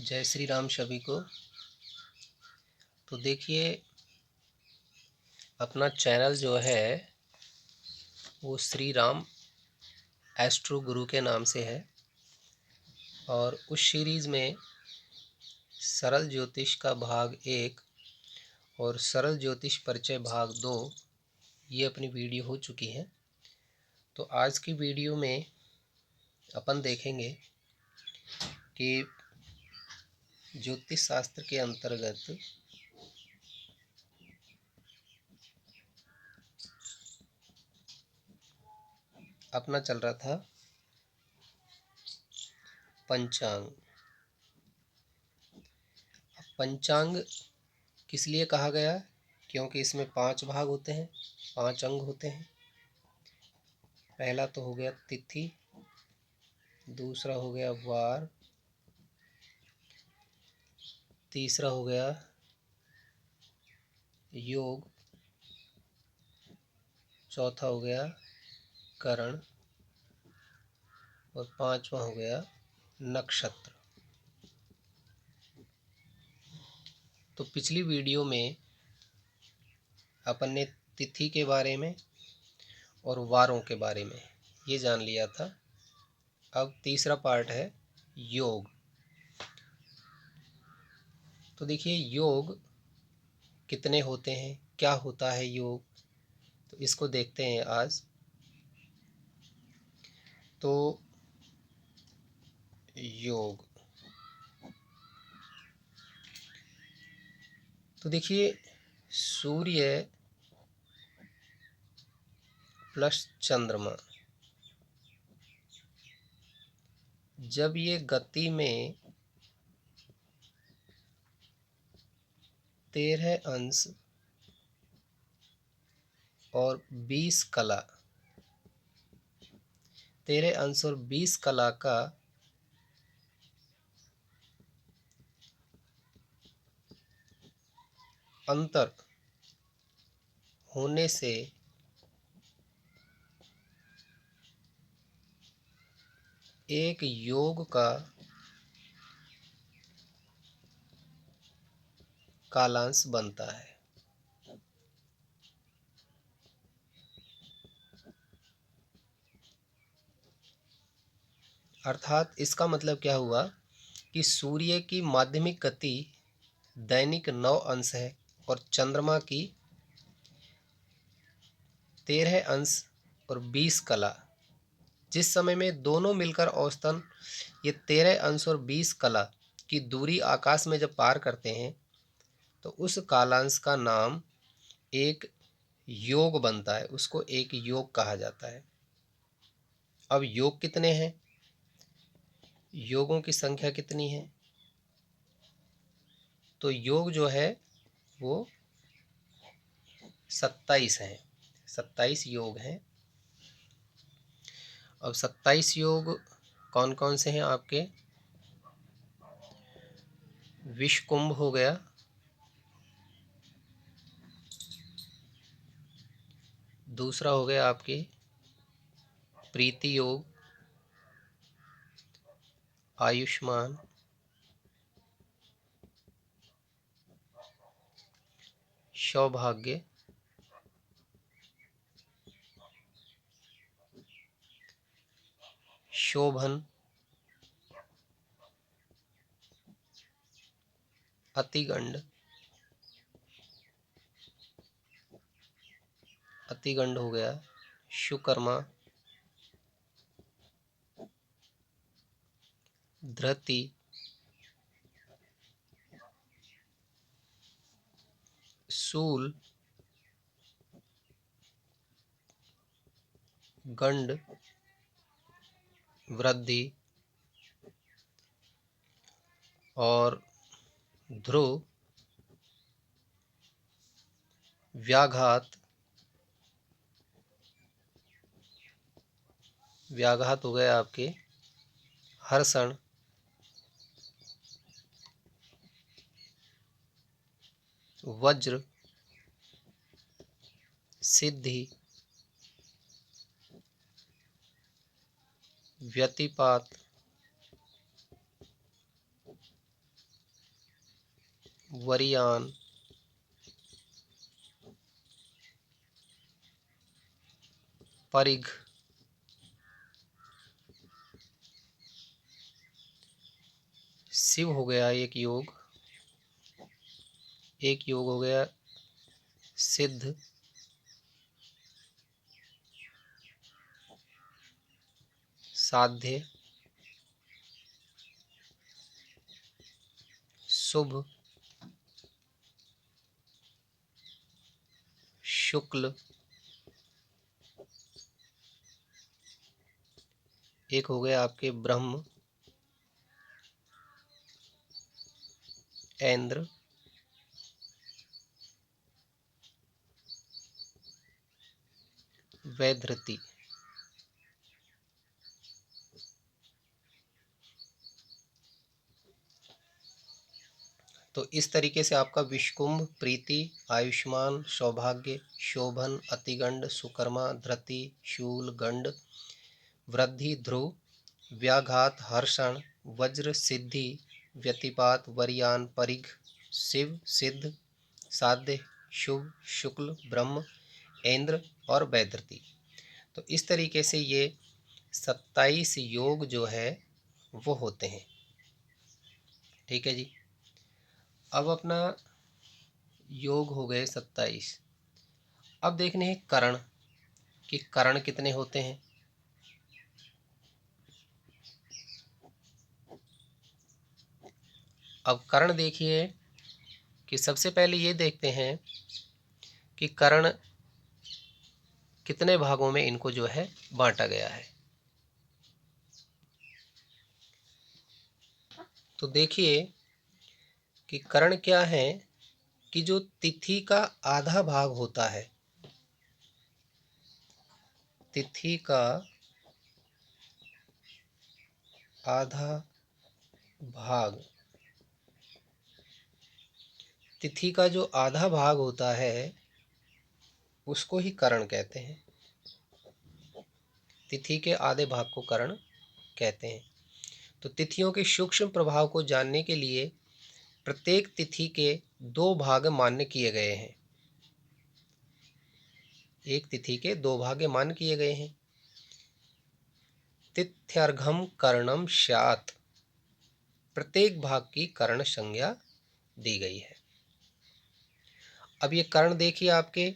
जय श्री राम सभी को। तो देखिए, अपना चैनल जो है वो श्री राम एस्ट्रो गुरु के नाम से है और उस सीरीज़ में सरल ज्योतिष का भाग 1 और सरल ज्योतिष परिचय भाग 2 ये अपनी वीडियो हो चुकी है। तो आज की वीडियो में अपन देखेंगे कि ज्योतिष शास्त्र के अंतर्गत अपना चल रहा था पंचांग। पंचांग किस लिए कहा गया? क्योंकि इसमें 5 भाग होते हैं, 5 अंग होते हैं। पहला तो हो गया तिथि, दूसरा हो गया वार, तीसरा हो गया योग, चौथा हो गया करण और 5वां हो गया नक्षत्र। तो पिछली वीडियो में अपन ने तिथि के बारे में और वारों के बारे में ये जान लिया था। अब तीसरा पार्ट है योग। तो देखिए, योग कितने होते हैं, क्या होता है योग, तो इसको देखते हैं आज। तो योग, तो देखिए, सूर्य प्लस चंद्रमा जब ये गति में 13 अंश और 20 कला, 13 अंश और 20 कला का अंतर होने से एक योग का कालांश बनता है। अर्थात इसका मतलब क्या हुआ कि सूर्य की माध्यमिक गति दैनिक 9 अंश है और चंद्रमा की 13 अंश और 20 कला। जिस समय में दोनों मिलकर औसतन ये 13 अंश और 20 कला की दूरी आकाश में जब पार करते हैं तो उस कालांश का नाम एक योग बनता है, उसको एक योग कहा जाता है। अब योग कितने हैं, योगों की संख्या कितनी है? तो योग जो है वो 27 हैं, 27 योग हैं। अब 27 योग कौन कौन से हैं आपके? विषकुंभ हो गया, दूसरा हो गया आपके प्रीति योग, आयुष्मान, सौभाग्य, शोभन, अतिगंड, अतिगंड हो गया, सुकर्मा, धृति, शूल, गंड, वृद्धि और ध्रुव, व्याघात, व्याघात हो गए आपके हर्षण, वज्र, सिद्धि, व्यतिपात, वरियान, परिघ, शिव हो गया एक योग, एक योग हो गया सिद्ध, साध्य, शुभ, शुक्ल, एक हो गया आपके ब्रह्म, ऐन्द्र, वैधृति। तो इस तरीके से आपका विषकुंभ, प्रीति, आयुष्मान, सौभाग्य, शोभन, अतिगंड, सुकर्मा, धृति, शूल, गंड, वृद्धि, ध्रुव, व्याघात, हर्षण, वज्र, सिद्धि, व्यतिपात, वरियान, परिघ, शिव, सिद्ध, साध्य, शुभ, शुक्ल, ब्रह्म, ऐन्द्र और वैधृति। तो इस तरीके से ये 27 योग जो है वो होते हैं। ठीक है जी। अब अपना योग हो गए 27। अब देखने हैं करण कि करण कितने होते हैं। अब करण देखिए कि सबसे पहले ये देखते हैं कि करण कितने भागों में इनको जो है बांटा गया है। तो देखिए कि करण क्या है कि जो तिथि का आधा भाग होता है, तिथि का आधा भाग, तिथि का जो आधा भाग होता है उसको ही करण कहते हैं। तिथि के आधे भाग को करण कहते हैं। तो तिथियों के सूक्ष्म प्रभाव को जानने के लिए प्रत्येक तिथि के 2 भाग मान्य किए गए हैं। एक तिथि के 2 भाग मान्य किए गए हैं। तिथ्यर्घम कर्णम स्यात्, प्रत्येक भाग की कर्ण संज्ञा दी गई है। अब ये कर्ण देखिए आपके,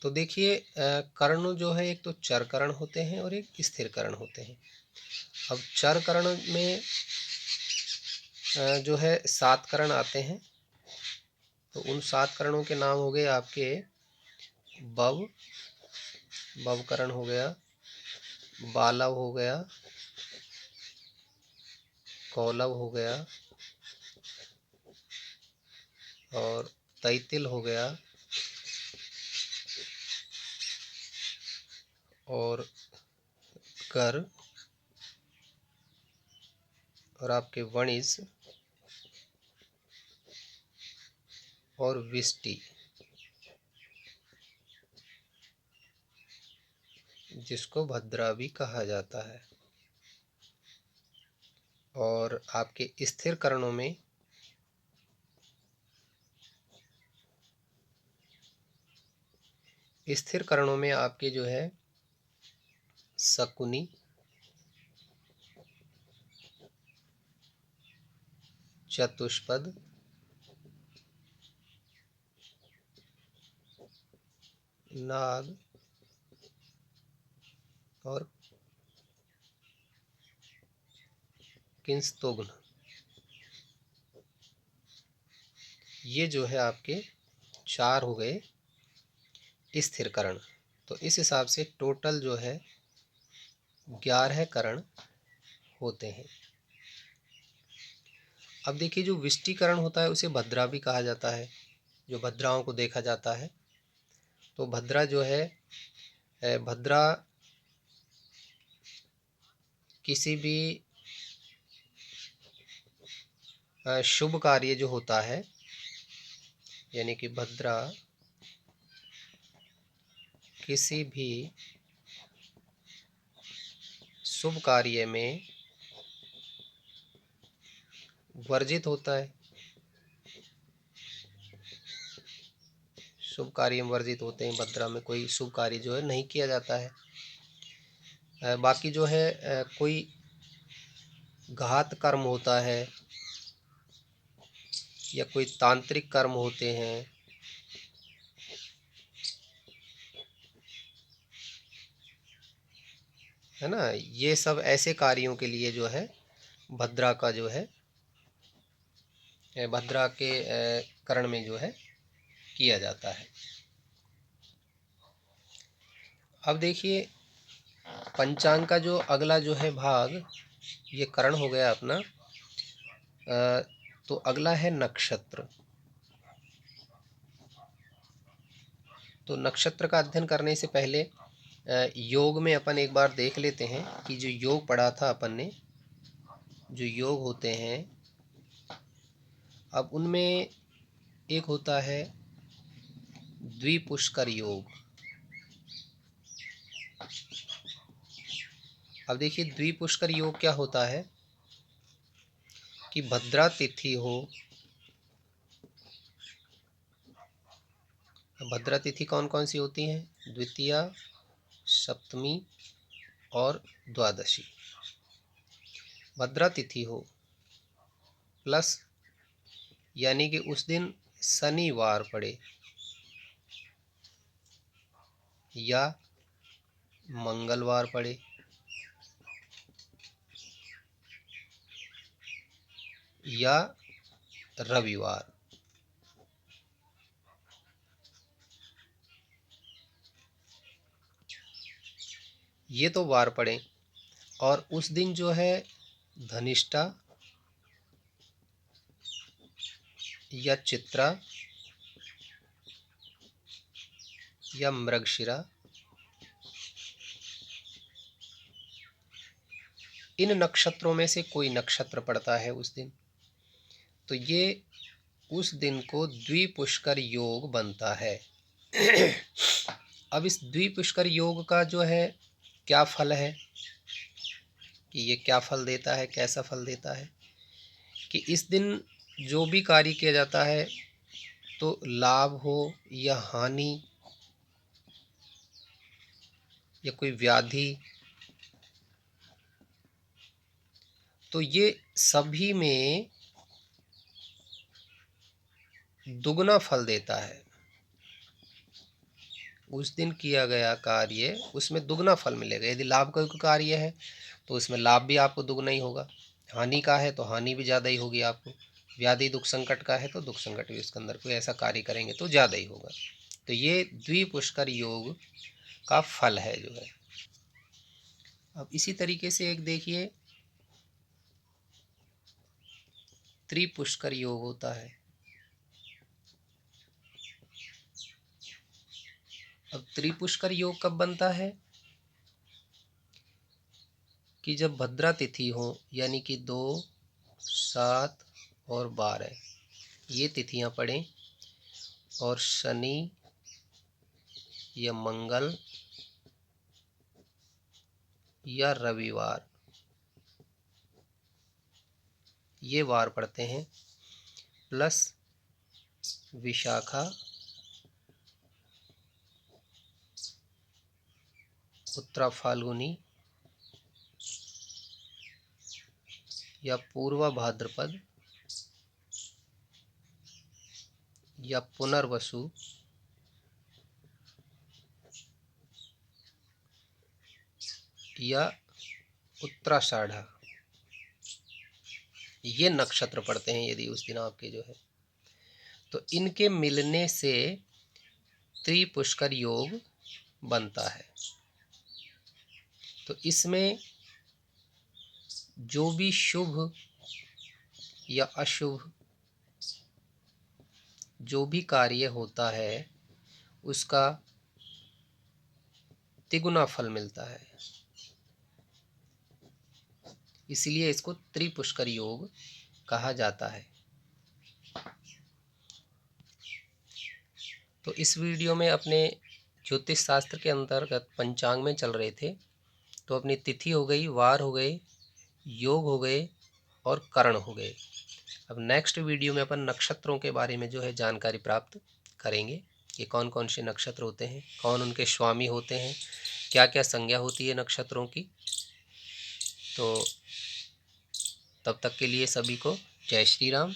तो देखिए कर्ण जो है एक तो चर कर्ण होते हैं और एक स्थिर कर्ण होते हैं। अब चर कर्ण में जो है 7 कर्ण आते हैं। तो उन 7 कर्णों के नाम हो गए आपके बव, बव कर्ण हो गया, बालव हो गया, कौलव हो गया और तैतिल हो गया और कर और आपके वणिज और विष्टि, जिसको भद्रा भी कहा जाता है। और आपके स्थिर कर्णों में आपके जो है शकुनी, चतुष्पद, नाग और किंस्तोग्न, ये जो है आपके 4 हो गए स्थिर कर्ण। तो इस हिसाब से टोटल जो है 11 कर्ण होते हैं। अब देखिए जो विष्टिकरण होता है उसे भद्रा भी कहा जाता है, जो भद्राओं को देखा जाता है। तो भद्रा जो है भद्रा किसी भी शुभ कार्य जो होता है, यानी कि भद्रा किसी भी शुभ कार्य में वर्जित होता है, शुभ कार्य वर्जित होते हैं। भद्रा में कोई शुभ कार्य जो है नहीं किया जाता है। बाकी जो है कोई घात कर्म होता है या कोई तांत्रिक कर्म होते हैं, है ना, ये सब ऐसे कार्यों के लिए जो है भद्रा का जो है भद्रा के करण में जो है किया जाता है। अब देखिए पंचांग का जो अगला जो है भाग, ये करण हो गया अपना। तो अगला है नक्षत्र। तो नक्षत्र का अध्ययन करने से पहले योग में अपन एक बार देख लेते हैं कि जो योग पढ़ा था अपन ने, जो योग होते हैं, अब उनमें एक होता है द्विपुष्कर योग। अब देखिए द्विपुष्कर योग क्या होता है कि भद्रा तिथि हो, भद्रा तिथि कौन कौन सी होती हैं, द्वितीया, सप्तमी और द्वादशी। भद्रा तिथि हो प्लस यानी कि उस दिन शनिवार पड़े या मंगलवार पड़े या रविवार, ये तो वार पड़े। और उस दिन जो है धनिष्ठा या चित्रा या मृगशिरा, इन नक्षत्रों में से कोई नक्षत्र पड़ता है उस दिन, तो ये उस दिन को द्विपुष्कर योग बनता है। अब इस द्विपुष्कर योग का जो है क्या फल है, कि ये क्या फल देता है, कैसा फल देता है, कि इस दिन जो भी कार्य किया जाता है तो लाभ हो या हानि या कोई व्याधि, तो ये सभी में दुगना फल देता है। उस दिन किया गया कार्य उसमें दुगना फल मिलेगा। यदि लाभ का कार्य है तो उसमें लाभ भी आपको दुगना ही होगा, हानि का है तो हानि भी ज़्यादा ही होगी आपको, व्याधि दुख संकट का है तो दुख संकट भी उसके अंदर कोई ऐसा कार्य करेंगे तो ज़्यादा ही होगा। तो ये द्विपुष्कर योग का फल है जो है। अब इसी तरीके से एक देखिए त्रिपुष्कर योग होता है। अब त्रिपुष्कर योग कब बनता है कि जब भद्रा तिथि हो, यानी कि 2, 7 और 12 ये तिथियां पड़ें और शनि या मंगल या रविवार ये वार पड़ते हैं, प्लस विशाखा, उत्तरा फाल्गुनी या पूर्वा भाद्रपद या पुनर्वसु या उत्तराषाढ़ा, ये नक्षत्र पड़ते हैं यदि उस दिन आपके जो है, तो इनके मिलने से त्रिपुष्कर योग बनता है। तो इसमें जो भी शुभ या अशुभ जो भी कार्य होता है उसका तिगुना फल मिलता है, इसलिए इसको त्रिपुष्कर योग कहा जाता है। तो इस वीडियो में अपने ज्योतिष शास्त्र के अंतर्गत पंचांग में चल रहे थे, तो अपनी तिथि हो गई, वार हो गए, योग हो गए और करण हो गए। अब नेक्स्ट वीडियो में अपन नक्षत्रों के बारे में जो है जानकारी प्राप्त करेंगे कि कौन कौन से नक्षत्र होते हैं, कौन उनके स्वामी होते हैं, क्या क्या संज्ञा होती है नक्षत्रों की। तो तब तक के लिए सभी को जय श्री राम।